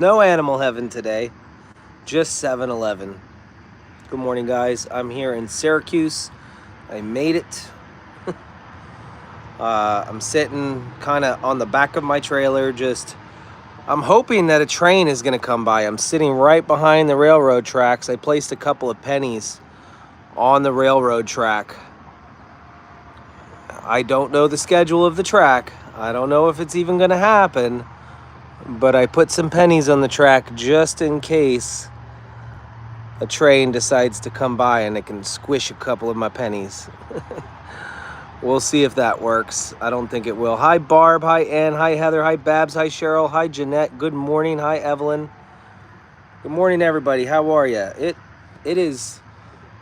No animal heaven today, just 7-Eleven. Good morning, guys. I'm here in Syracuse. I made it. I'm sitting kind of on the back of my trailer. I'm hoping that a train is going to come by. I'm sitting right behind the railroad tracks. I placed a couple of pennies on the railroad track. I don't know the schedule of the track. I don't know if it's even going to happen. But I put some pennies on the track just in case a train decides to come by and it can squish a couple of my pennies. We'll see if that works. I don't think it will. Hi, Barb. Hi, Ann. Hi, Heather. Hi, Babs. Hi, Cheryl. Hi, Jeanette. Good morning. Hi, Evelyn. Good morning, everybody. How are you? It is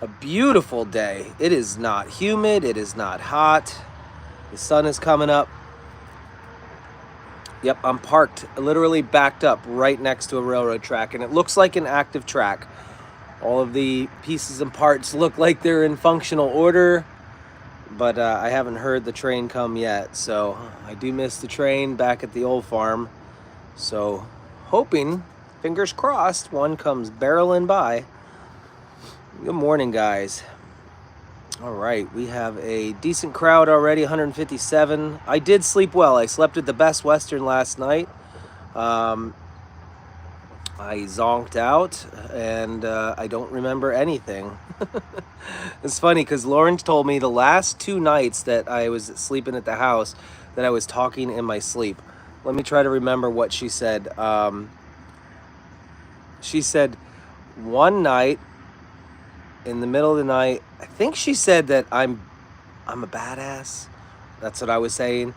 a beautiful day. It is not humid. It is not hot. The sun is coming up. Yep, I'm parked, literally backed up right next to a railroad track, and it looks like an active track. All of the pieces and parts look like they're in functional order, but I haven't heard the train come yet, so I do miss the train back at the old farm. So hoping, fingers crossed, one comes barreling by. Good morning, guys. All right, we have a decent crowd already, 157. I did sleep well. I slept at the Best Western last night. I zonked out, and I don't remember anything. It's funny because Lauren told me the last 2 nights that I was sleeping at the house that I was talking in my sleep. Let me try to remember what she said. She said one night, in the middle of the night, I think she said that I'm a badass. That's what I was saying.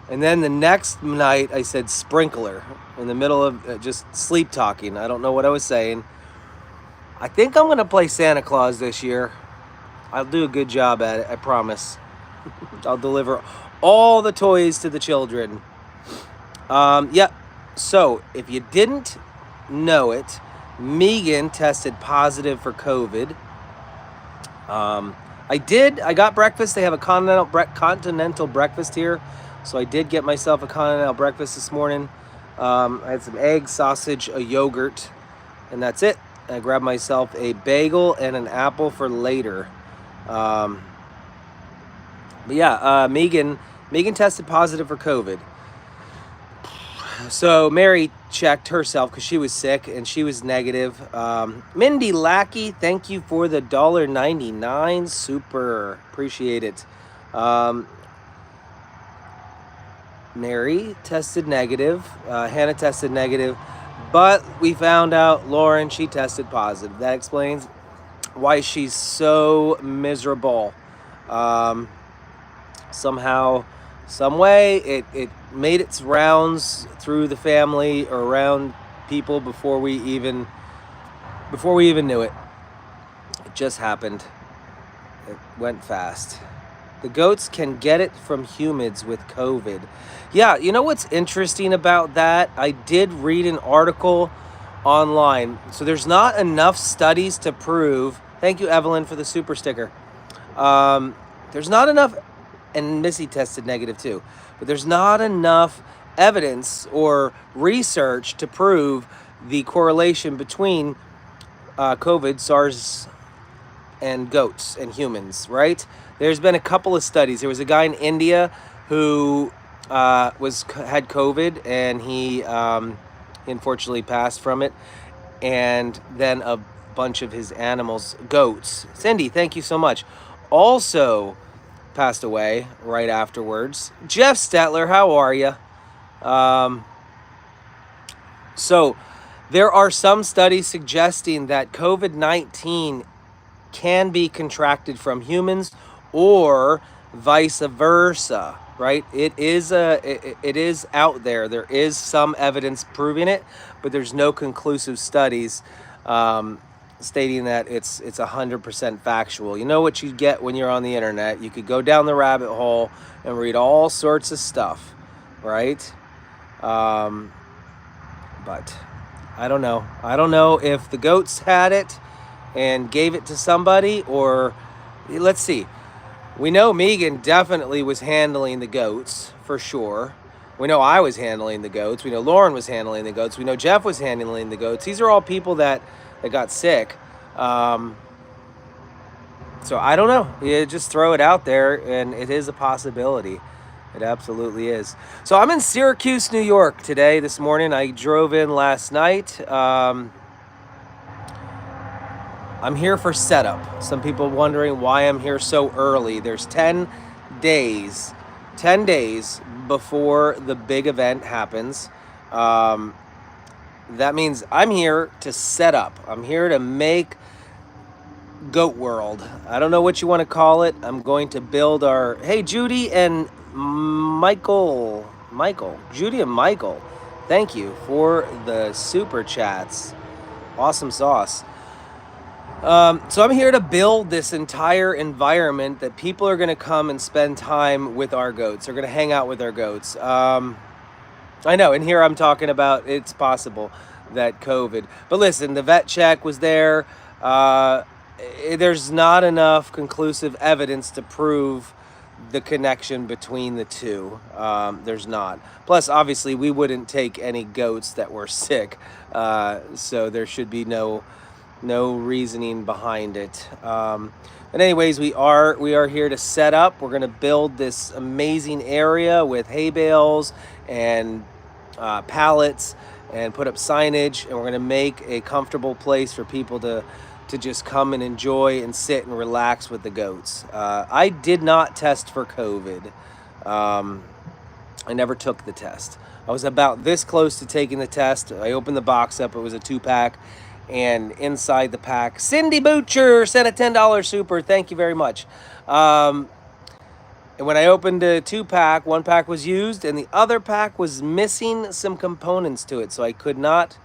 And then the next night I said sprinkler in the middle of just sleep talking. I don't know what I was saying. I think I'm going to play Santa Claus this year. I'll do a good job at it, I promise. I'll deliver all the toys to the children. Yeah, so if you didn't know it, Megan tested positive for COVID. I got breakfast. They have a continental breakfast here. So I did get myself a continental breakfast this morning. I had some eggs, sausage, a yogurt, and that's it. I grabbed myself a bagel and an apple for later. But yeah, Megan tested positive for COVID. So Mary checked herself because she was sick and she was negative. Mindy Lackey, thank you for the $1.99. Super appreciate it. Mary tested negative. Hannah tested negative, but we found out Lauren, she tested positive. That explains why she's so miserable. Somehow, some way, it made its rounds through the family or around people before we even knew it. It just happened. It went fast. The goats can get it from humans with COVID. Yeah, you know what's interesting about that? I did read an article online. So there's not enough studies to prove. Thank you, Evelyn, for the super sticker. There's not enough, and Missy tested negative too, but there's not enough evidence or research to prove the correlation between COVID, SARS, and goats and humans, right? There's been a couple of studies. There was a guy in India who had COVID, and he unfortunately passed from it. And then a bunch of his animals, goats, Cindy, thank you so much, also passed away right afterwards. Jeff Stetler, how are you? So there are some studies suggesting that COVID-19 can be contracted from humans or vice versa, right? It is out there. There is some evidence proving it, but there's no conclusive studies stating that it's 100% factual. You know what you get when you're on the internet. You could go down the rabbit hole and read all sorts of stuff, right? But I don't know. I don't know if the goats had it and gave it to somebody, or let's see. We know Megan definitely was handling the goats for sure. We know I was handling the goats. We know Lauren was handling the goats. We know Jeff was handling the goats. These are all people that got sick. So I don't know. You just throw it out there, and it is a possibility. It absolutely is. So I'm in Syracuse, New York today, this morning. I drove in last night. I'm here for setup. Some people wondering why I'm here so early. There's 10 days before the big event happens. That means I'm here to set up. I'm here to make Goat World. I don't know what you want to call it. I'm going to build our... Hey, Judy and Michael. Judy and Michael. Thank you for the super chats. Awesome sauce. So I'm here to build this entire environment that people are going to come and spend time with our goats. They're going to hang out with our goats. I know, and here I'm talking about it's possible that COVID. But listen, the vet check was there. There's not enough conclusive evidence to prove the connection between the two. There's not. Plus, obviously, we wouldn't take any goats that were sick, so there should be no reasoning behind it. But anyways, we are here to set up. We're going to build this amazing area with hay bales and pallets and put up signage, and we're going to make a comfortable place for people to just come and enjoy and sit and relax with the goats. I did not test for COVID. I never took the test. I was about this close to taking the test. I opened the box up. It was a 2-pack. And inside the pack, Cindy Butcher sent a $10 super. Thank you very much. And when I opened a 2-pack, 1 pack was used and the other pack was missing some components to it. So I could not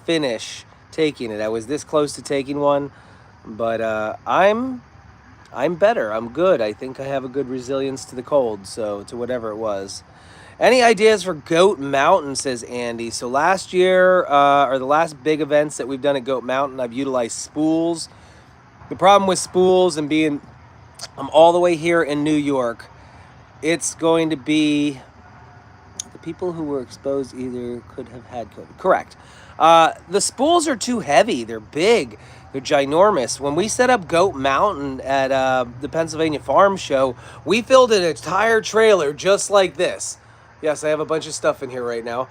finish taking it. I was this close to taking one, but I'm better. I'm good. I think I have a good resilience to the cold, so to whatever it was. Any ideas for Goat Mountain, says Andy. So last year, or the last big events that we've done at Goat Mountain, I've utilized spools. The problem with spools and being, I'm all the way here in New York, it's going to be the people who were exposed either could have had COVID. Correct. The spools are too heavy. They're big. They're ginormous. When we set up Goat Mountain at the Pennsylvania Farm Show, we filled an entire trailer just like this. Yes, I have a bunch of stuff in here right now.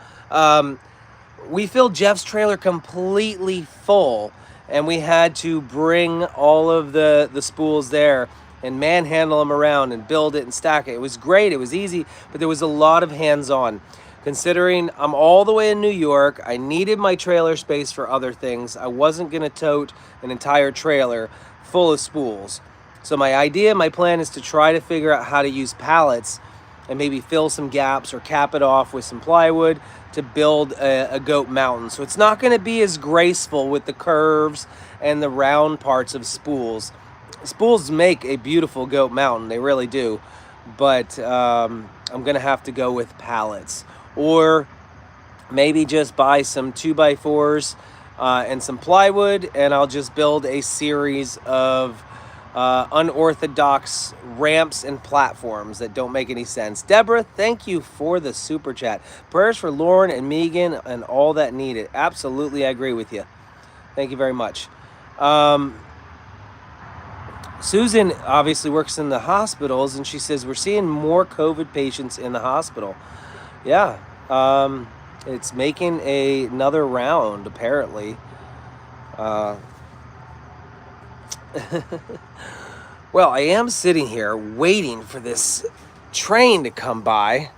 We filled Jeff's trailer completely full, and we had to bring all of the spools there and manhandle them around and build it and stack it. It was great. It was easy, but there was a lot of hands-on. Considering I'm all the way in New York, I needed my trailer space for other things. I wasn't going to tote an entire trailer full of spools. So my plan is to try to figure out how to use pallets and maybe fill some gaps or cap it off with some plywood to build a Goat Mountain. So it's not going to be as graceful with the curves and the round parts of spools. Spools make a beautiful Goat Mountain, they really do. But I'm going to have to go with pallets. Or maybe just buy some 2x4s and some plywood, and I'll just build a series of unorthodox ramps and platforms that don't make any sense. Deborah, thank you for the super chat. Prayers for Lauren and Megan and all that needed. Absolutely, I agree with you. Thank you very much. Susan obviously works in the hospitals, and she says we're seeing more COVID patients in the hospital. Yeah, it's making another round, apparently. Well, I am sitting here waiting for this train to come by.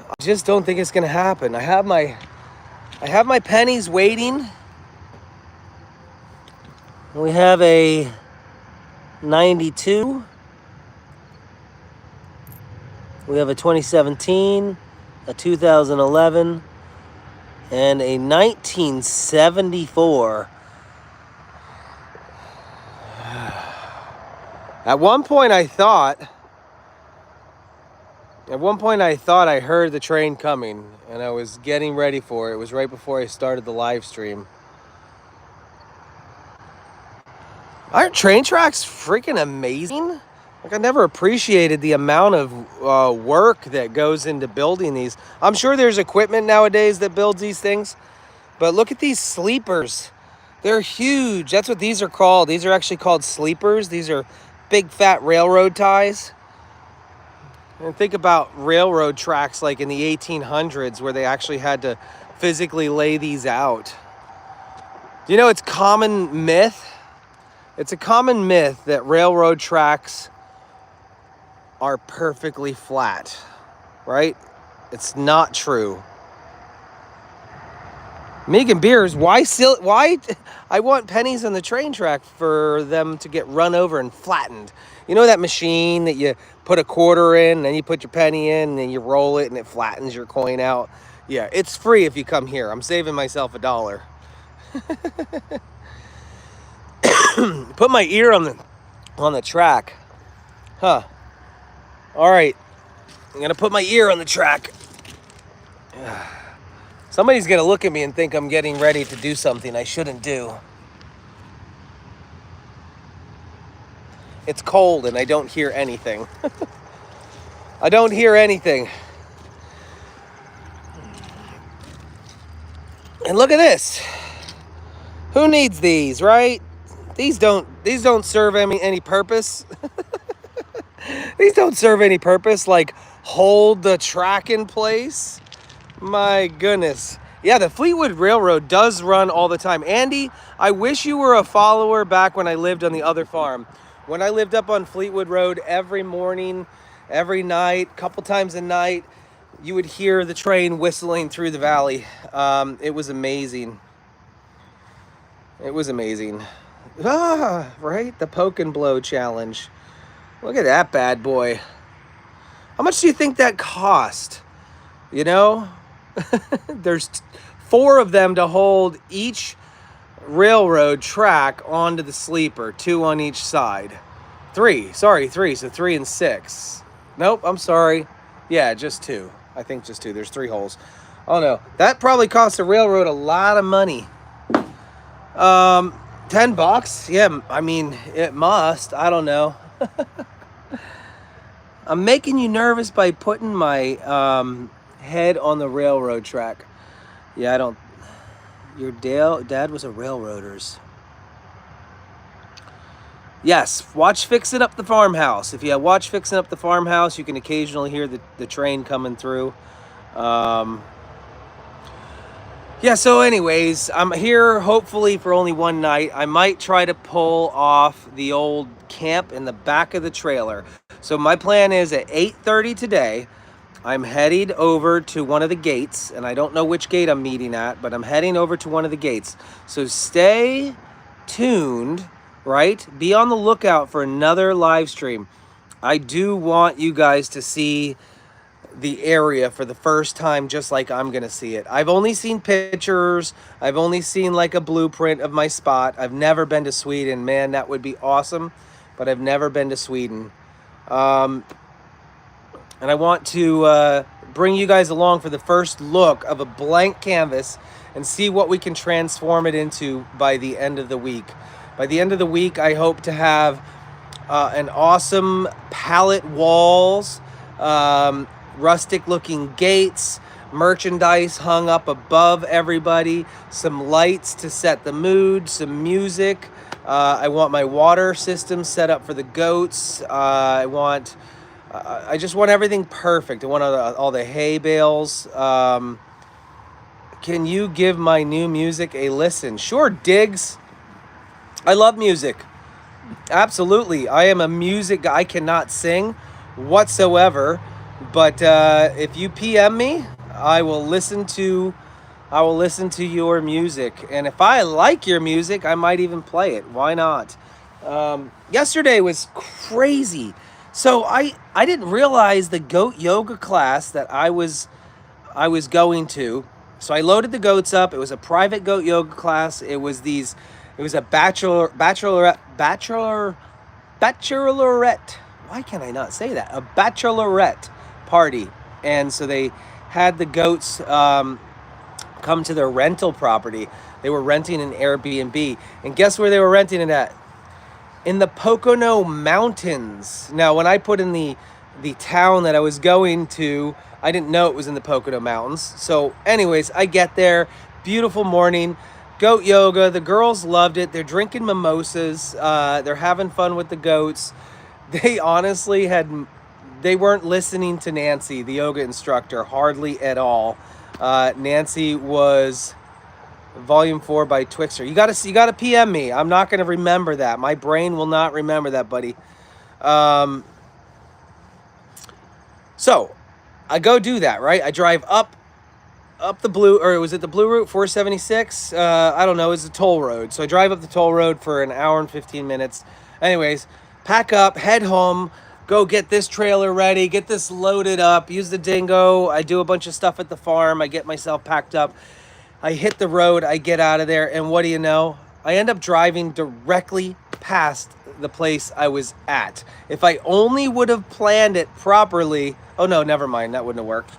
I just don't think it's going to happen. I have my pennies waiting. We have a 92. We have a 2017, a 2011, and a 1974. At one point I thought I heard the train coming, and I was getting ready for it. It was right before I started the live stream. Aren't train tracks freaking amazing? Like, I never appreciated the amount of work that goes into building these. I'm sure there's equipment nowadays that builds these things, but look at these sleepers. They're huge. That's what these are called. These are actually called sleepers. These are big fat railroad ties. And think about railroad tracks like in the 1800s where they actually had to physically lay these out. You know, it's common myth. It's a common myth that railroad tracks are perfectly flat, right? It's not true. Megan Beers, why I want pennies on the train track for them to get run over and flattened. You know that machine that you put a quarter in, and then you put your penny in, and then you roll it and it flattens your coin out? Yeah, it's free if you come here. I'm saving myself $1. Put my ear on the track. Huh. All right. I'm going to put my ear on the track. Somebody's going to look at me and think I'm getting ready to do something I shouldn't do. It's cold and I don't hear anything. I don't hear anything. And look at this. Who needs these, right? These don't serve any purpose. These don't serve any purpose, like hold the track in place. My goodness. Yeah, the Fleetwood Railroad does run all the time. Andy, I wish you were a follower back when I lived on the other farm. When I lived up on Fleetwood Road, every morning, every night, couple times a night, you would hear the train whistling through the valley. It was amazing. It was amazing. Ah, right? The poke and blow challenge. Look at that bad boy. How much do you think that cost? You know? There's 4 of them to hold each railroad track onto the sleeper, 2 on each side. 3, sorry, 3, so 3 and 6. Nope, I'm sorry. Yeah, just 2. I think just 2. There's 3 holes. Oh no, that probably cost the railroad a lot of money. $10? Yeah, I mean, it must. I don't know. I'm making you nervous by putting my head on the railroad track. Yeah, I don't. Your dad was a railroader's. Yes, watch Fixing Up the Farmhouse. If you watch Fixing Up the Farmhouse, you can occasionally hear the train coming through. Yeah, so anyways, I'm here hopefully for only one night. I might try to pull off the old camp in the back of the trailer. So my plan is at 8:30 today, I'm heading over to one of the gates, and I don't know which gate I'm meeting at, but I'm heading over to one of the gates. So stay tuned, right? Be on the lookout for another live stream. I do want you guys to see the area for the first time, just like I'm gonna see it. I've only seen pictures. I've only seen like a blueprint of my spot. I've never been to Sweden. Man, that would be awesome, but I've never been to Sweden. And I want to bring you guys along for the first look of a blank canvas and see what we can transform it into by the end of the week. By the end of the week, I hope to have an awesome pallet walls, rustic looking gates, merchandise hung up above everybody, some lights to set the mood, some music. I want my water system set up for the goats. I just want everything perfect. I want all the hay bales. Can you give my new music a listen? Sure, Diggs. I love music. Absolutely. I am a music guy. I cannot sing whatsoever. But if you PM me, I will listen to your music. And if I like your music, I might even play it. Why not? Yesterday was crazy. So I didn't realize the goat yoga class that I was going to. So I loaded the goats up. It was a private goat yoga class. It was a bachelorette. Why can I not say that? A bachelorette party. And so they had the goats come to their rental property. They were renting an Airbnb. And guess where they were renting it at? in the Pocono Mountains. Now, when I put in the town that I was going to, I didn't know it was in the Pocono Mountains. So anyways, I get there, beautiful morning, goat yoga. The girls loved it. They're drinking mimosas. They're having fun with the goats. They honestly they weren't listening to Nancy, the yoga instructor, hardly at all. Nancy was Volume 4 by Twixter. You gotta PM me. I'm not gonna remember that. My brain will not remember that, buddy. So I go do that, right? I drive up the blue, or was it the blue route, 476? I don't know. It's a toll road. So I drive up the toll road for an hour and 15 minutes. Anyways, pack up, head home, go get this trailer ready, get this loaded up, use the dingo. I do a bunch of stuff at the farm. I get myself packed up. I hit the road, I get out of there, and what do you know? I end up driving directly past the place I was at. If I only would have planned it properly, oh no, never mind, that wouldn't have worked.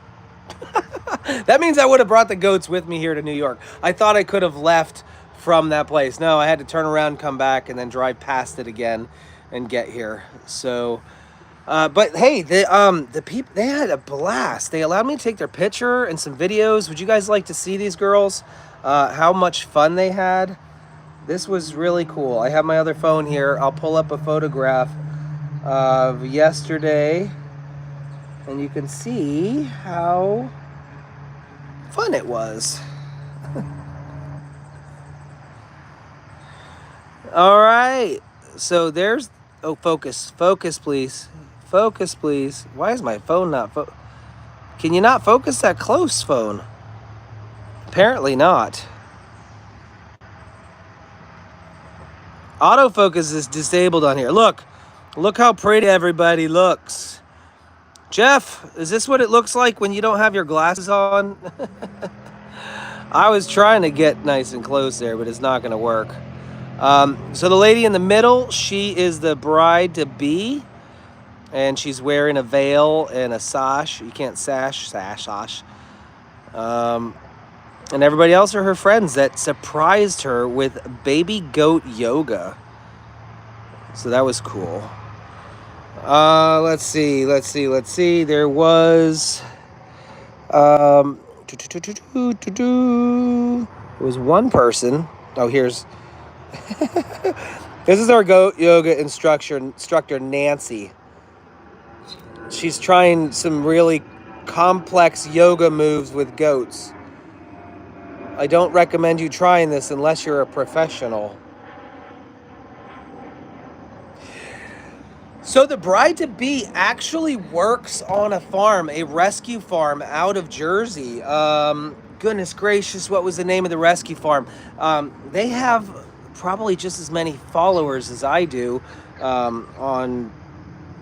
That means I would have brought the goats with me here to New York. I thought I could have left from that place. No, I had to turn around, come back, and then drive past it again and get here. So, but hey, the people, they had a blast. They allowed me to take their picture and some videos. Would you guys like to see these girls? How much fun they had? This was really cool. I have my other phone here. I'll pull up a photograph of yesterday, and you can see how fun it was. All right, so there's, oh, focus please, focus please. Why is my phone not can you not focus that close, phone? Apparently not. Autofocus is disabled on here. Look how pretty everybody looks. Jeff, is this what it looks like when you don't have your glasses on? I was trying to get nice and close there, but it's not going to work. So the lady in the middle, she is the bride-to-be, and she's wearing a veil and a sash. You can't sash. And everybody else are her friends that surprised her with baby goat yoga. So that was cool. Let's see. There was, there was one person. Oh, here's, this is our goat yoga instructor, Nancy. She's trying some really complex yoga moves with goats. I don't recommend you trying this unless you're a professional. So the bride-to-be actually works on a farm, a rescue farm out of Jersey. Goodness gracious, what was the name of the rescue farm? They have probably just as many followers as I do. On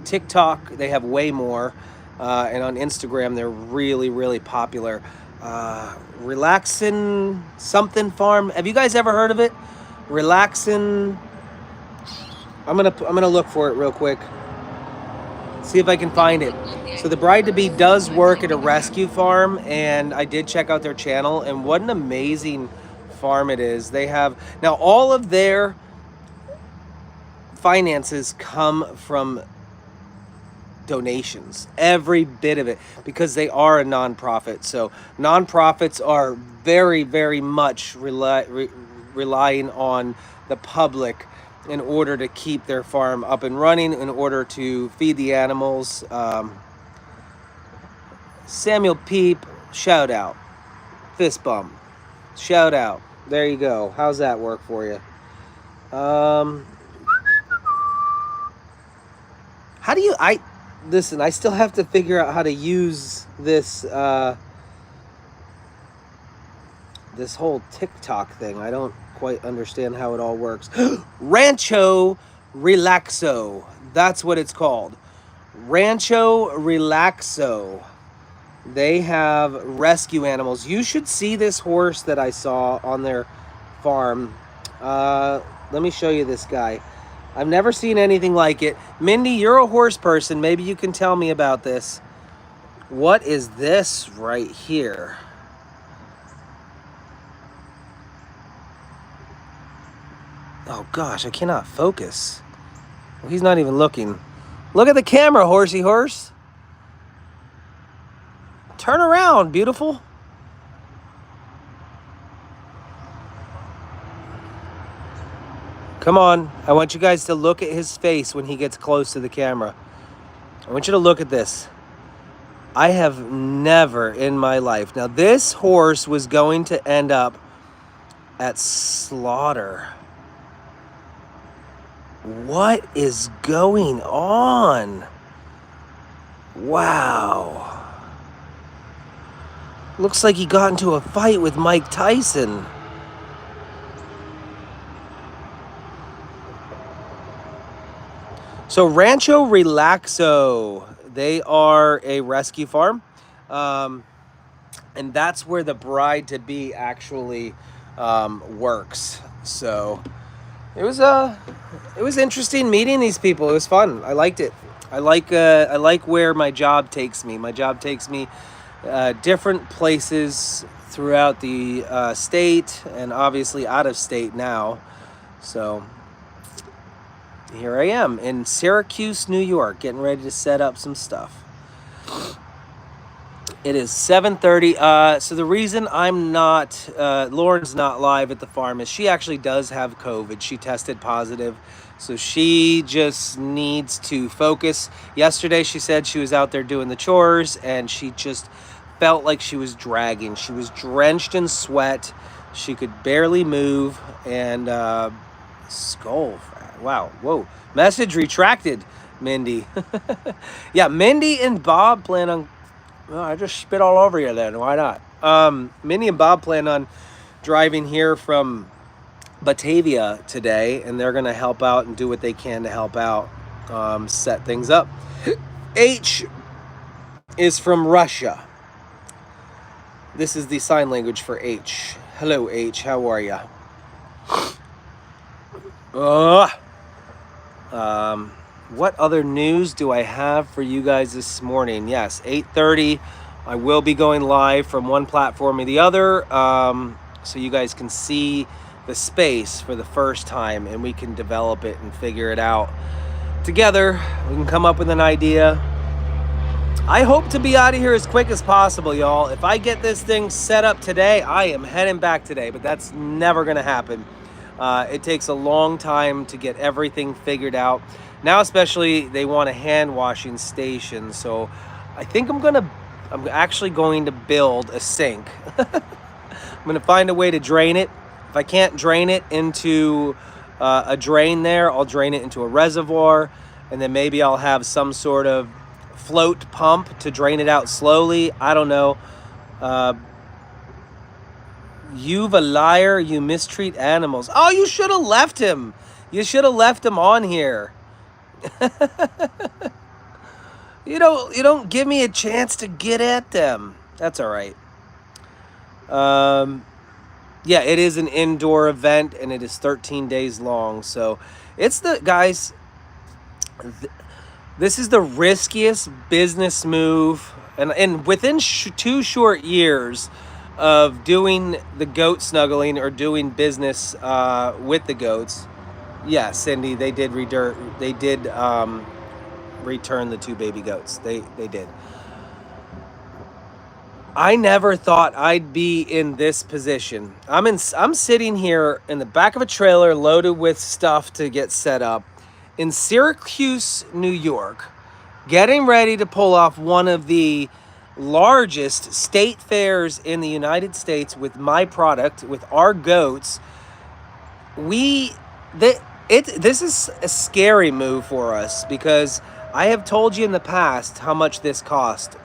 TikTok, they have way more. And on Instagram, they're really, really popular. Relaxin' something farm. Have you guys ever heard of it? Relaxin'. I'm gonna look for it real quick. See if I can find it. So the bride-to-be does work at a rescue farm, and I did check out their channel, and what an amazing farm it is. They have now all of their finances come from donations, every bit of it, because they are a nonprofit. So nonprofits are very, very much relying on the public in order to keep their farm up and running, in order to feed the animals. Samuel Peep, shout out. Fist bump, shout out. There you go. How's that work for you? How do you, listen, I still have to figure out how to use this, this whole TikTok thing. I don't quite understand how it all works. Rancho Relaxo. That's what it's called. Rancho Relaxo. They have rescue animals. You should see this horse that I saw on their farm. Let me show you this guy. I've never seen anything like it. Mindy, you're a horse person. Maybe you can tell me about this. What is this right here? Oh gosh, I cannot focus. Well, he's not even looking. Look at the camera, horsey horse. Turn around, beautiful. Come on. I want you guys to look at his face when he gets close to the camera. I want you to look at this. I have never in my life. Now, this horse was going to end up at slaughter. What is going on? Wow. Looks like he got into a fight with Mike Tyson. So Rancho Relaxo, they are a rescue farm. And that's where the bride-to-be actually works. So it was interesting meeting these people. It was fun. I liked it. I like where my job takes me. My job takes me different places throughout the state and obviously out of state now. So here I am in Syracuse, New York, getting ready to set up some stuff. It is 7:30. So the reason I'm not, Lauren's not live at the farm is she actually does have COVID. She tested positive. So she just needs to focus. Yesterday she said she was out there doing the chores and she just felt like she was dragging. She was drenched in sweat. She could barely move and skull. Wow. Whoa. Message retracted, Mindy. Yeah, Mindy and Bob plan on... Well, I just spit all over you then. Why not? Mindy and Bob plan on driving here from Batavia today, and they're going to help out and do what they can to help out, set things up. H is from Russia. This is the sign language for H. Hello, H. How are ya? What other news do I have for you guys this morning? Yes, 8:30. I will be going live from one platform or the other, so you guys can see the space for the first time and we can develop it and figure it out together. We can come up with an idea. I hope to be out of here as quick as possible, y'all. If I get this thing set up today, I am heading back today, but that's never going to happen. It takes a long time to get everything figured out. Now, especially, they want a hand washing station. So I think I'm actually going to build a sink. I'm going to find a way to drain it. If I can't drain it into a drain there, I'll drain it into a reservoir. And then maybe I'll have some sort of float pump to drain it out slowly. I don't know. You've a liar. You mistreat animals. Oh, you should have left him. You should have left him on here. You don't give me a chance to get at them. That's all right. Yeah, it is an indoor event and it is 13 days long. So it's guys, this is the riskiest business move. And within 2 short years of doing the goat snuggling or doing business with the goats, yeah, Cindy, they did return the 2 baby goats. They did. I never thought I'd be in this position. I'm sitting here in the back of a trailer loaded with stuff to get set up in Syracuse, New York, getting ready to pull off one of the largest state fairs in the United States with my product, with our goats. This is a scary move for us because I have told you in the past how much this cost.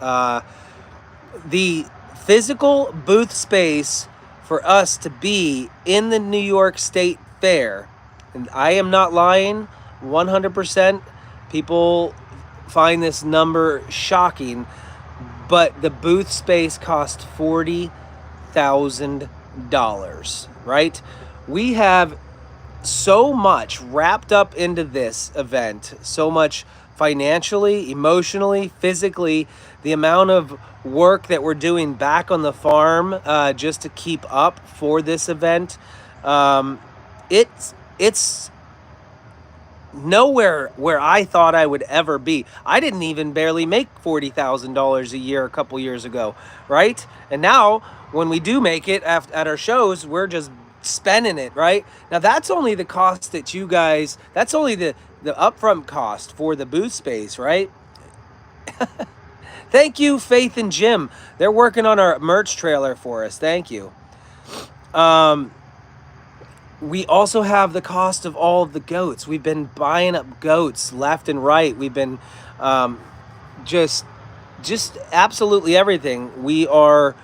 The physical booth space for us to be in the New York State Fair, and I am not lying, 100%. People find this number shocking, but the booth space cost $40,000, right? We have so much wrapped up into this event, so much financially, emotionally, physically, the amount of work that we're doing back on the farm just to keep up for this event. It's nowhere where I thought I would ever be. I didn't even barely make $40,000 a year a couple years ago, right? And now when we do make it at our shows, we're just spending it, right? Now that's only the cost that you guys, that's only the upfront cost for the booth space, right? Thank you, Faith and Jim. They're working on our merch trailer for us. Thank you. We also have the cost of all of the goats. We've been buying up goats left and right. We've been just absolutely everything. We are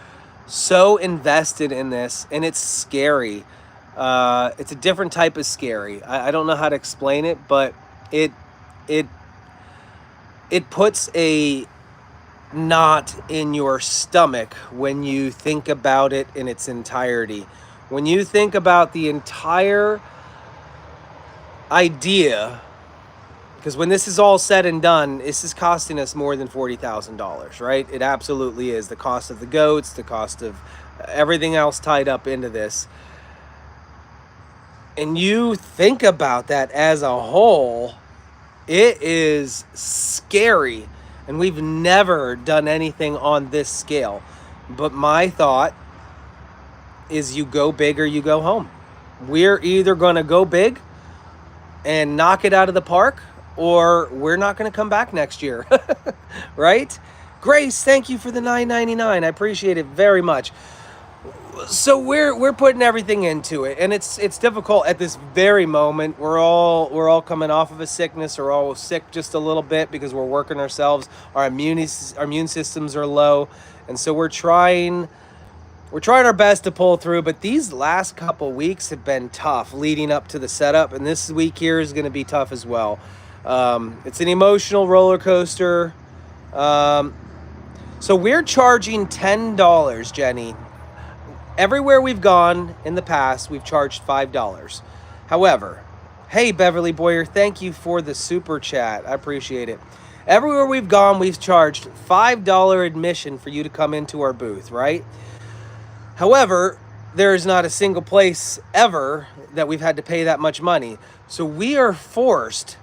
so invested in this, and it's scary. It's a different type of scary. I don't know how to explain it, but it puts a knot in your stomach when you think about it in its entirety. When you think about the entire idea, because when this is all said and done, this is costing us more than $40,000, right? It absolutely is. The cost of the goats, the cost of everything else tied up into this. And you think about that as a whole, it is scary. And we've never done anything on this scale. But my thought is you go big or you go home. We're either going to go big and knock it out of the park, or we're not going to come back next year. Right? Grace, thank you for the $9.99. I appreciate it very much. So we're putting everything into it, and it's difficult at this very moment. We're all coming off of a sickness. We're all sick just a little bit because we're working ourselves. Our immune systems are low, and so we're trying our best to pull through. But these last couple weeks have been tough leading up to the setup, and this week here is going to be tough as well. It's an emotional roller coaster. So we're charging $10, Jenny. Everywhere we've gone in the past, we've charged $5. However, hey, Beverly Boyer, thank you for the super chat. I appreciate it. Everywhere we've gone, we've charged $5 admission for you to come into our booth, right? However, there is not a single place ever that we've had to pay that much money. So we are forced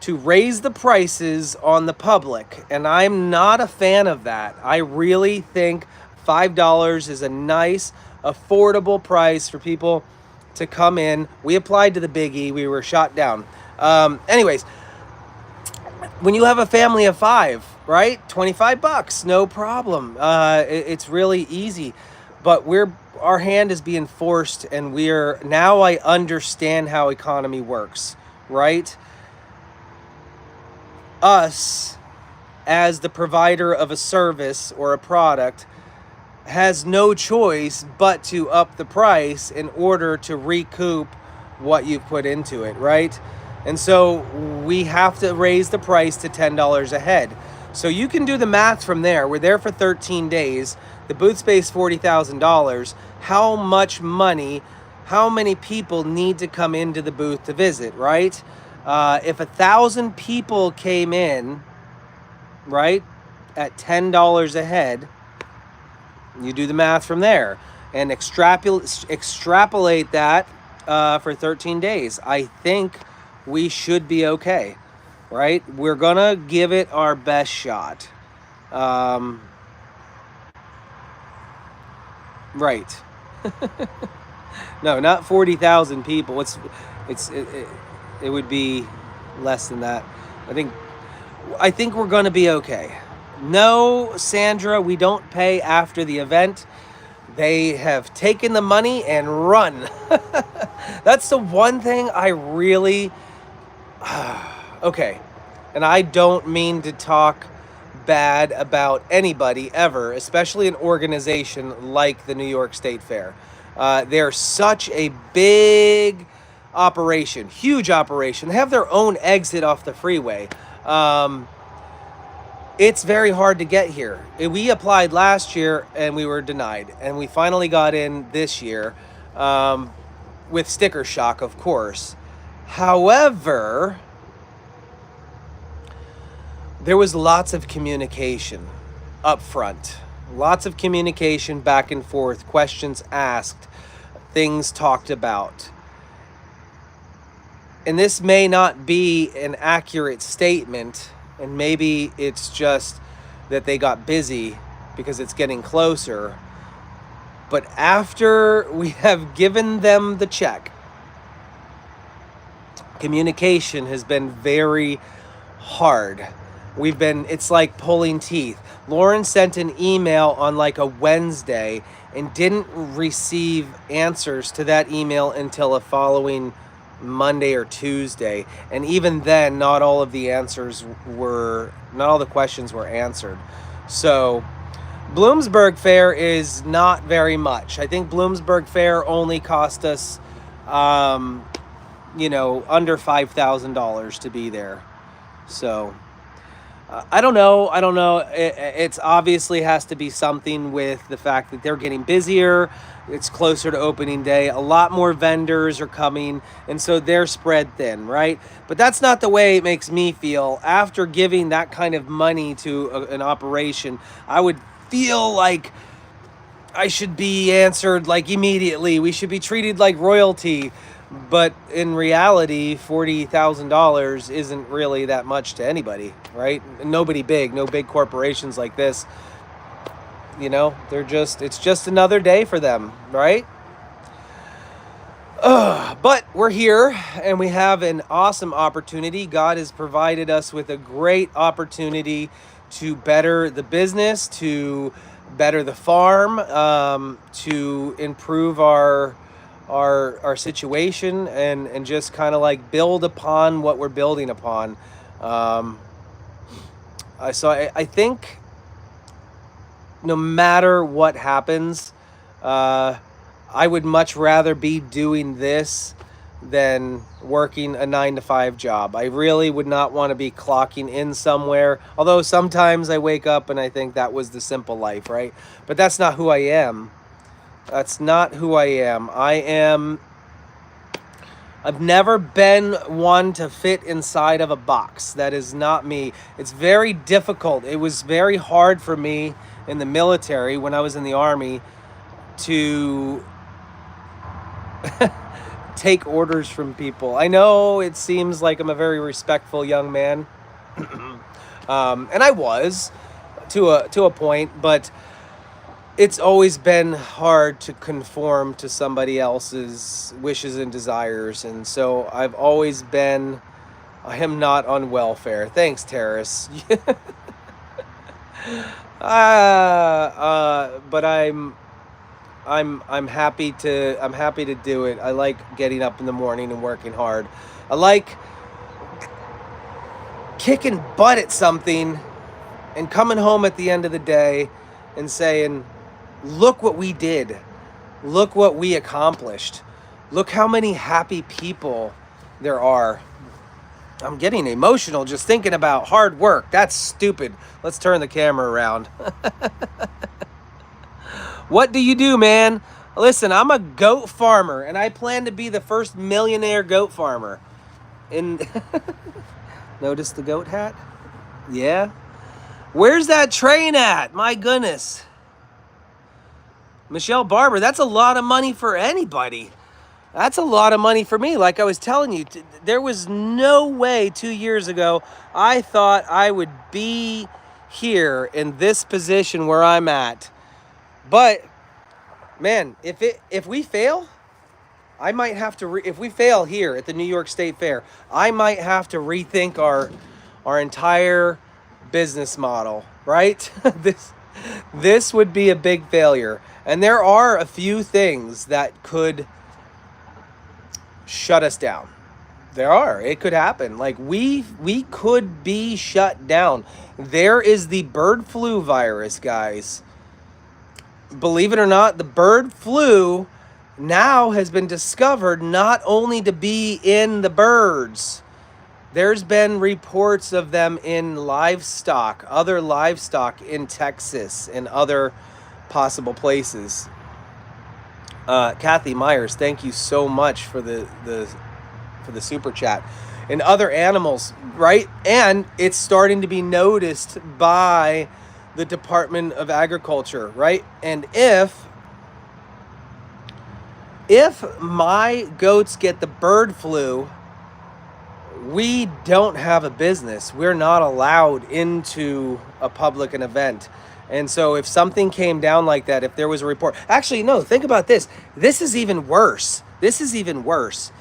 to raise the prices on the public, and I'm not a fan of that. I really think $5 is a nice, affordable price for people to come in. We applied to the Big E. We were shot down. Anyways, when you have a family of 5, right? $25, no problem. It's really easy. But our hand is being forced, and now I understand how economy works, right? Us, as the provider of a service or a product, has no choice but to up the price in order to recoup what you've put into it, right? And so we have to raise the price to $10 a head. So you can do the math from there. We're there for 13 days. The booth space, $40,000. How much money, how many people need to come into the booth to visit, right? If 1,000 people came in, right, at $10 a head, you do the math from there and extrapolate that for 13 days. I think we should be okay, right? We're gonna give it our best shot. Right. No, not 40,000 people. It would be less than that. I think we're gonna be okay. No, Sandra, we don't pay after the event. They have taken the money and run. That's the one thing I really... Okay, and I don't mean to talk bad about anybody ever, especially an organization like the New York State Fair. They're such a big operation, huge operation. They have their own exit off the freeway. It's very hard to get here. We applied last year and we were denied, and we finally got in this year with sticker shock, of course. However, there was lots of communication up front, lots of communication back and forth, questions asked, things talked about. and this may not be an accurate statement, and maybe it's just that they got busy because it's getting closer. But after we have given them the check, communication has been very hard. It's like pulling teeth. Lauren sent an email on like a Wednesday and didn't receive answers to that email until a following Monday or Tuesday. And even then, not all the questions were answered. So Bloomsburg Fair is not very much. I think Bloomsburg Fair only cost us, under $5,000 to be there. So I don't know. It's obviously has to be something with the fact that they're getting busier. It's closer to opening day. A lot more vendors are coming, and so they're spread thin, right? But that's not the way it makes me feel. After giving that kind of money to an operation, I would feel like I should be answered like immediately. We should be treated like royalty. But in reality, $40,000 isn't really that much to anybody, right? No big corporations like this. It's just another day for them, right? But we're here and we have an awesome opportunity. God has provided us with a great opportunity to better the business, to better the farm, to improve our situation and just kind of like build upon what we're building upon. I think no matter what happens, I would much rather be doing this than working a 9-to-5 job. I really would not want to be clocking in somewhere. Although sometimes I wake up and I think that was the simple life, right? But that's not who I am. That's not who I am. I've never been one to fit inside of a box. That is not me. It's very difficult. It was very hard for me in the military when I was in the Army to take orders from people. I know it seems like I'm a very respectful young man. And I was to a point, but it's always been hard to conform to somebody else's wishes and desires. And so I am not on welfare. Thanks, Terrace. But I'm happy to do it. I like getting up in the morning and working hard. I like kicking butt at something and coming home at the end of the day and saying, look what we did. Look what we accomplished. Look how many happy people there are. I'm getting emotional just thinking about hard work. That's stupid. Let's turn the camera around. What do you do, man? Listen, I'm a goat farmer, and I plan to be the first millionaire goat farmer. Notice the goat hat? Yeah. Where's that train at? My goodness. Michelle Barber, that's a lot of money for anybody. That's a lot of money for me. Like I was telling you, there was no way 2 years ago I thought I would be here in this position where I'm at. But man, if we fail, I might have to if we fail here at the New York State Fair, I might have to rethink our entire business model, right? This would be a big failure. And there are a few things that could shut us down. There are. It could happen. Like we could be shut down. There is the bird flu virus, guys. Believe it or not, the bird flu now has been discovered not only to be in the birds. There's been reports of them in livestock, other livestock in Texas and other possible places. Kathy Myers, thank you so much for the super chat. And other animals, right? And it's starting to be noticed by the Department of Agriculture, right? And if my goats get the bird flu, we don't have a business. We're not allowed into a public an event. And so if something came down like that, if there was a report, actually, no, think about this. This is even worse. This is even worse.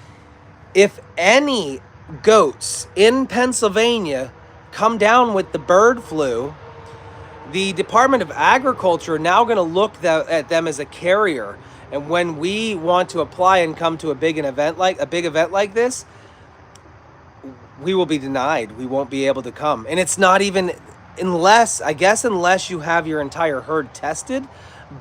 If any goats in Pennsylvania come down with the bird flu, the Department of Agriculture are now going to look at them as a carrier. And when we want to apply and come to a big event like this, we will be denied. We won't be able to come. And it's not even unless you have your entire herd tested.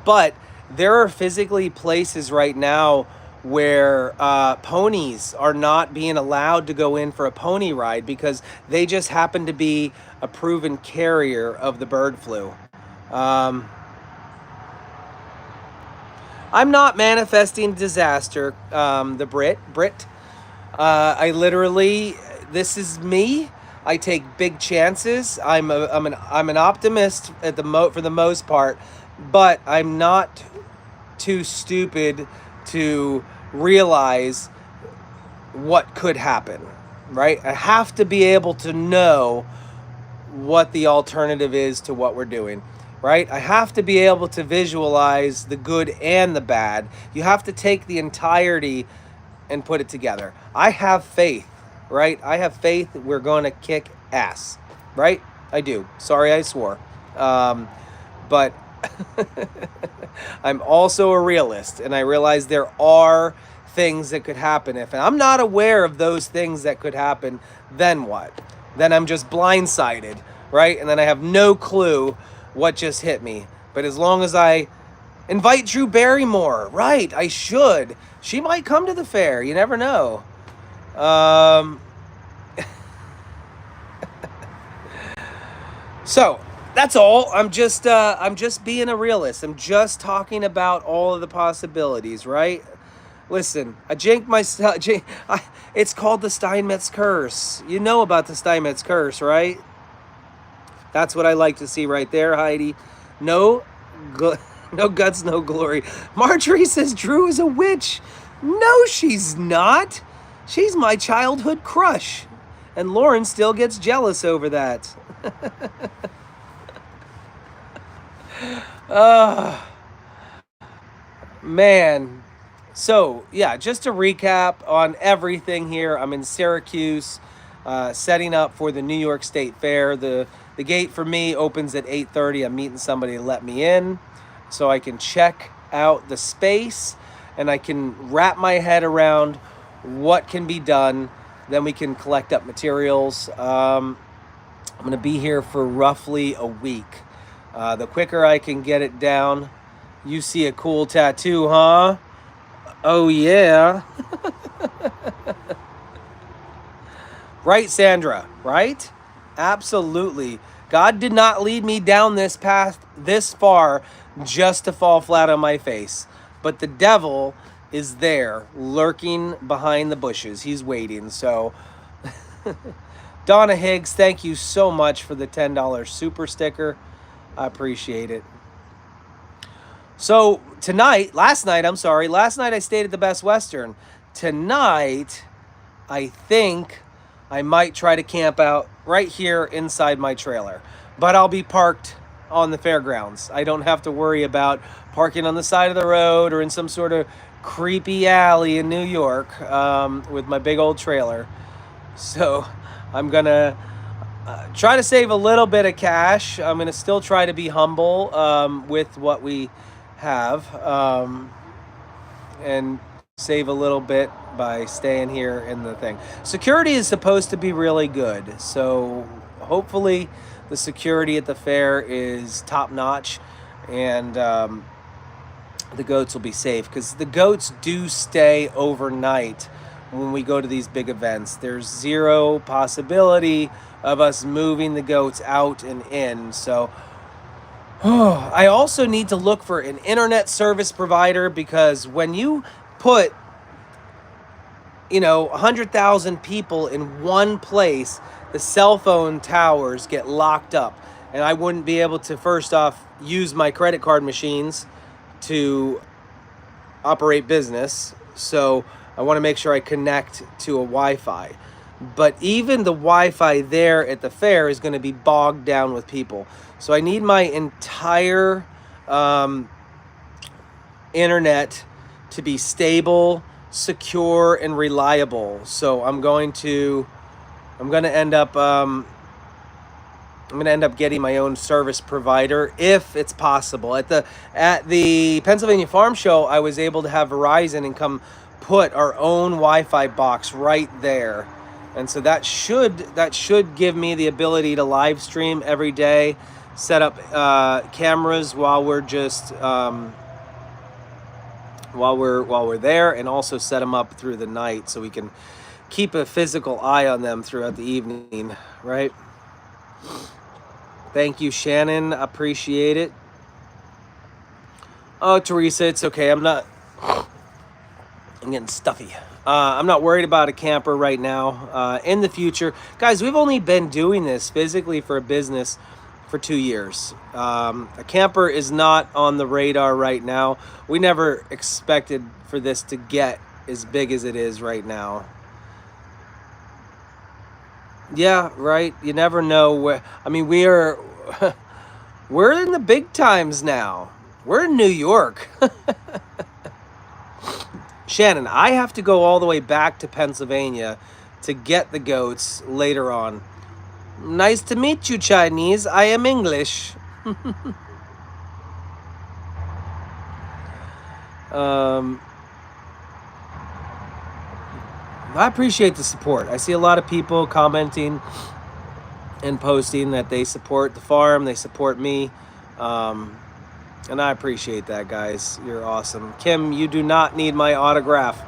But there are physically places right now where ponies are not being allowed to go in for a pony ride because they just happen to be a proven carrier of the bird flu. I'm not manifesting disaster, the Brit. I literally, this is me. I take big chances. I'm an optimist for the most part, but I'm not too stupid to realize what could happen, right? I have to be able to know what the alternative is to what we're doing, right? I have to be able to visualize the good and the bad. You have to take the entirety and put it together. I have faith, right? I have faith we're going to kick ass, right? I do. Sorry I swore. But I'm also a realist, and I realize there are things that could happen. If I'm not aware of those things that could happen, then what? Then I'm just blindsided, right? And then I have no clue what just hit me. But as long as I invite Drew Barrymore, right, I should. She might come to the fair. You never know. So that's all. I'm just being a realist. I'm just talking about all of the possibilities, right? Listen, I jinxed myself. It's called the Steinmetz curse. You know about the Steinmetz curse, right? That's what I like to see right there, Heidi. No guts, no glory. Marjorie says Drew is a witch. No, she's not. She's my childhood crush. And Lauren still gets jealous over that. Man. So, yeah, just to recap on everything here, I'm in Syracuse, setting up for the New York State Fair. The gate for me opens at 8:30. I'm meeting somebody to let me in so I can check out the space and I can wrap my head around what can be done. Then we can collect up materials. I'm going to be here for roughly a week. The quicker I can get it down. You see a cool tattoo, huh? Oh, yeah. Right, Sandra, right? Absolutely. God did not lead me down this path this far just to fall flat on my face. But the devil is there, lurking behind the bushes. He's waiting. So, Donna Higgs, thank you so much for the $10 super sticker. I appreciate it. So last night I stayed at the Best Western. Tonight, I think I might try to camp out right here inside my trailer. But I'll be parked on the fairgrounds. I don't have to worry about parking on the side of the road or in some sort of creepy alley in New York with my big old trailer. So I'm going to try to save a little bit of cash. I'm going to still try to be humble with what we have and save a little bit by staying here in the thing. Security is supposed to be really good, so hopefully the security at the fair is top notch and the goats will be safe, because the goats do stay overnight when we go to these big events. There's zero possibility of us moving the goats out and in. So I also need to look for an internet service provider, because when you put 100,000 people in one place, the cell phone towers get locked up, and I wouldn't be able to, first off, use my credit card machines to operate business. So I want to make sure I connect to a Wi-Fi. but even the Wi-Fi there at the fair is going to be bogged down with people. So I need my entire internet to be stable, secure, and reliable. So I'm going to end up getting my own service provider if it's possible. At the Pennsylvania Farm Show, I was able to have Verizon and come put our own Wi-Fi box right there. And so that should give me the ability to live stream every day, set up cameras while we're just while we're there, and also set them up through the night so we can keep a physical eye on them throughout the evening, right? Thank you, Shannon. Appreciate it. Oh, Teresa, it's okay. I'm getting stuffy. I'm not worried about a camper right now. In the future, guys, we've only been doing this physically for a business for 2 years. A camper is not on the radar right now. We never expected for this to get as big as it is right now. Yeah, right. You never know where. I mean, we're in the big times now. We're in New York. Shannon, I have to go all the way back to Pennsylvania to get the goats later on. Nice to meet you, Chinese. I am English. I appreciate the support. I see a lot of people commenting and posting that they support the farm, they support me, and I appreciate that, guys. You're awesome. Kim, you do not need my autograph.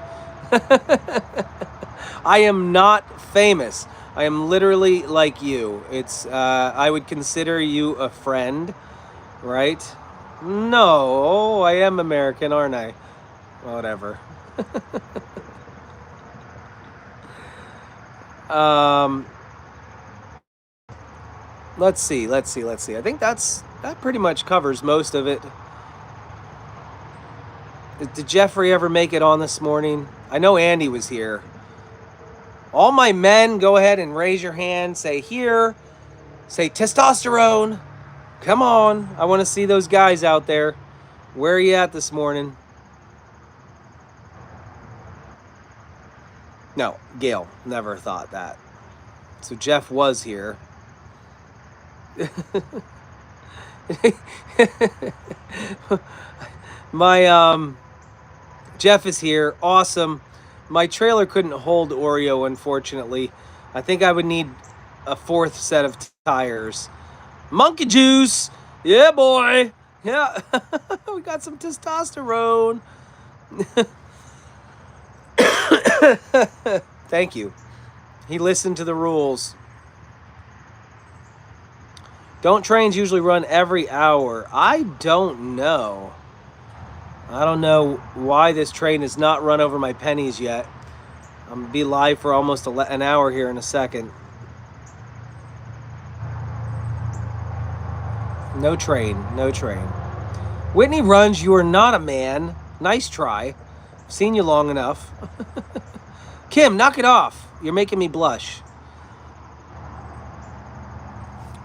I am not famous. I am literally like you. It's I would consider you a friend, right? No, I am American, aren't I? Whatever. Let's see. I think that pretty much covers most of it. Did Jeffrey ever make it on this morning? I know Andy was here. All my men, go ahead and raise your hand. Say here. Say testosterone. Come on. I want to see those guys out there. Where are you at this morning? No, Gail, never thought that. So Jeff was here. My Jeff is here. Awesome. My trailer couldn't hold Oreo, unfortunately. I think I would need a fourth set of tires. Monkey juice. Yeah, boy. Yeah. We got some testosterone. Thank you. He listened to the rules. Don't trains usually run every hour? I don't know. I don't know why this train has not run over my pennies yet. I'm going to be live for almost an hour here in a second. No train. Whitney runs, you are not a man. Nice try. Seen you long enough. Kim, knock it off. You're making me blush.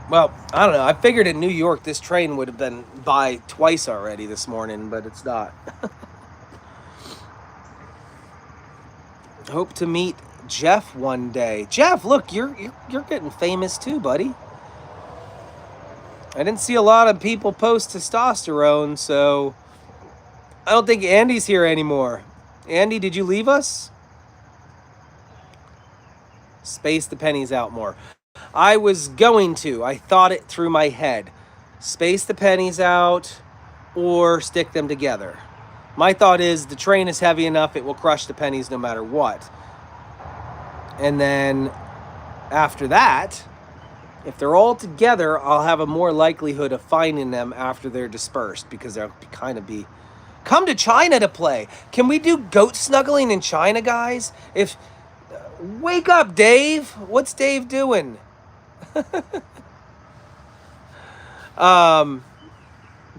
Well, I don't know. I figured in New York this train would have been by twice already this morning, but it's not. Hope to meet Jeff one day. Jeff, look, you're getting famous too, buddy. I didn't see a lot of people post testosterone, so I don't think Andy's here anymore. Andy, did you leave us? Space the pennies out more. I was going to. I thought it through my head. Space the pennies out or stick them together. My thought is the train is heavy enough, it will crush the pennies no matter what. And then after that, if they're all together, I'll have a more likelihood of finding them after they're dispersed, because they'll kind of be... Come to China to play. Can we do goat snuggling in China, guys? Wake up, Dave. What's Dave doing?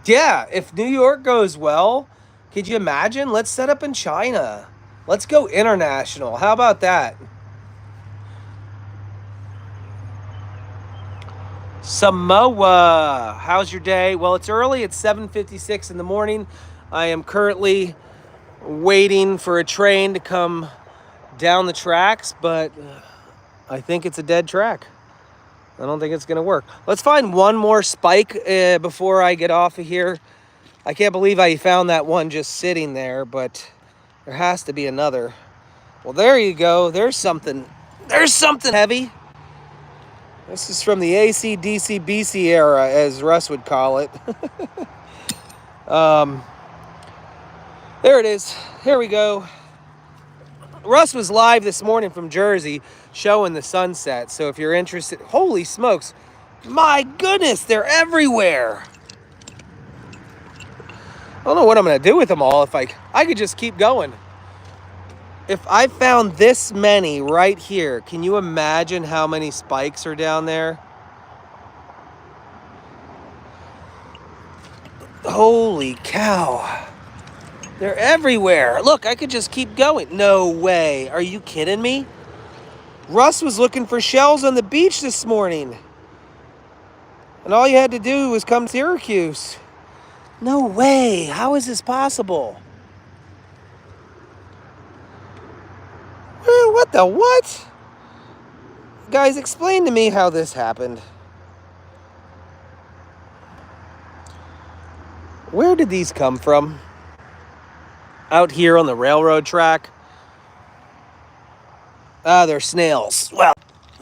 Yeah, if New York goes well, could you imagine? Let's set up in China. Let's go international. How about that? Samoa, how's your day? Well, it's early. It's 7:56 in the morning. I am currently waiting for a train to come down the tracks, but I think it's a dead track. I don't think it's going to work. Let's find one more spike before I get off of here. I can't believe I found that one just sitting there, but there has to be another. Well, there you go. There's something. There's something heavy. This is from the AC/DC BC era, as Russ would call it. There it is. Here we go. Russ was live this morning from Jersey showing the sunset. So if you're interested, holy smokes, my goodness, they're everywhere. I don't know what I'm going to do with them all. If I could just keep going. If I found this many right here, can you imagine how many spikes are down there? Holy cow. They're everywhere. Look, I could just keep going. No way. Are you kidding me? Russ was looking for shells on the beach this morning. And all you had to do was come to Syracuse. No way. How is this possible? What the what? Guys, explain to me how this happened. Where did these come from? Out here on the railroad track? They're snails. Well,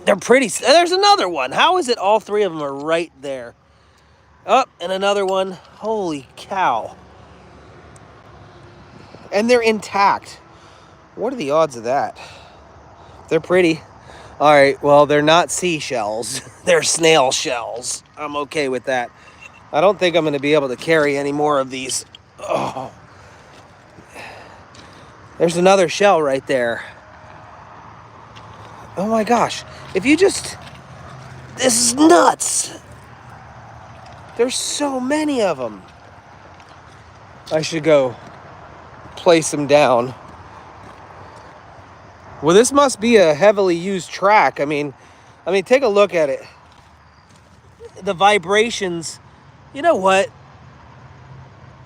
they're pretty. There's another one. How is it all three of them are right there? Oh, and another one. Holy cow. And they're intact. What are the odds of that? They're pretty. All right, well, they're not seashells. They're snail shells. I'm okay with that. I don't think I'm going to be able to carry any more of these. Oh. There's another shell right there. Oh my gosh. If you just... This is nuts. There's so many of them. I should go place them down. Well, this must be a heavily used track. I mean, take a look at it. The vibrations. You know what?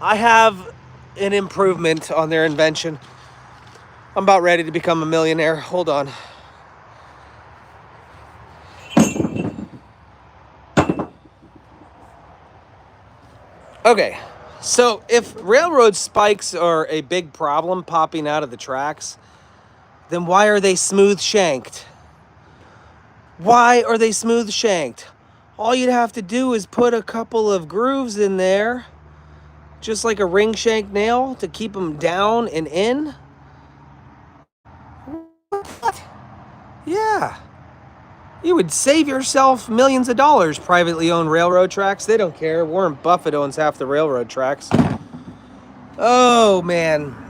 I have an improvement on their invention. I'm about ready to become a millionaire. Hold on. Okay, so if railroad spikes are a big problem popping out of the tracks, then why are they smooth shanked? Why are they smooth shanked? All you'd have to do is put a couple of grooves in there, just like a ring shank nail, to keep them down and in. What? Yeah. You would save yourself millions of dollars. Privately owned railroad tracks, they don't care. Warren Buffett owns half the railroad tracks. Oh, man.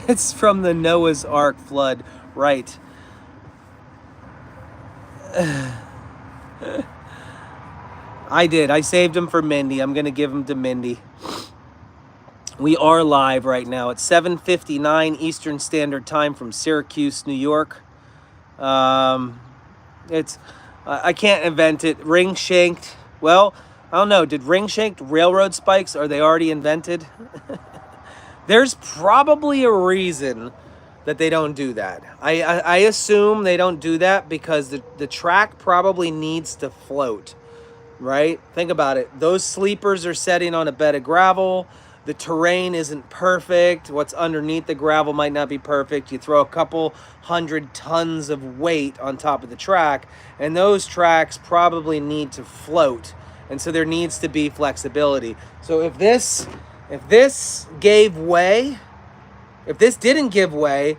It's from the Noah's Ark flood, right. I did. I saved them for Mindy. I'm going to give them to Mindy. We are live right now. It's 7:59 Eastern Standard Time from Syracuse, New York. I can't invent it. Ring shanked. Well, I don't know. Did ring shanked railroad spikes, are they already invented? There's probably a reason that they don't do that. I assume they don't do that because the track probably needs to float, right? Think about it. Those sleepers are setting on a bed of gravel. The terrain isn't perfect. What's underneath the gravel might not be perfect. You throw a couple 100 tons of weight on top of the track, and those tracks probably need to float. And so there needs to be flexibility. So if this gave way, if this didn't give way,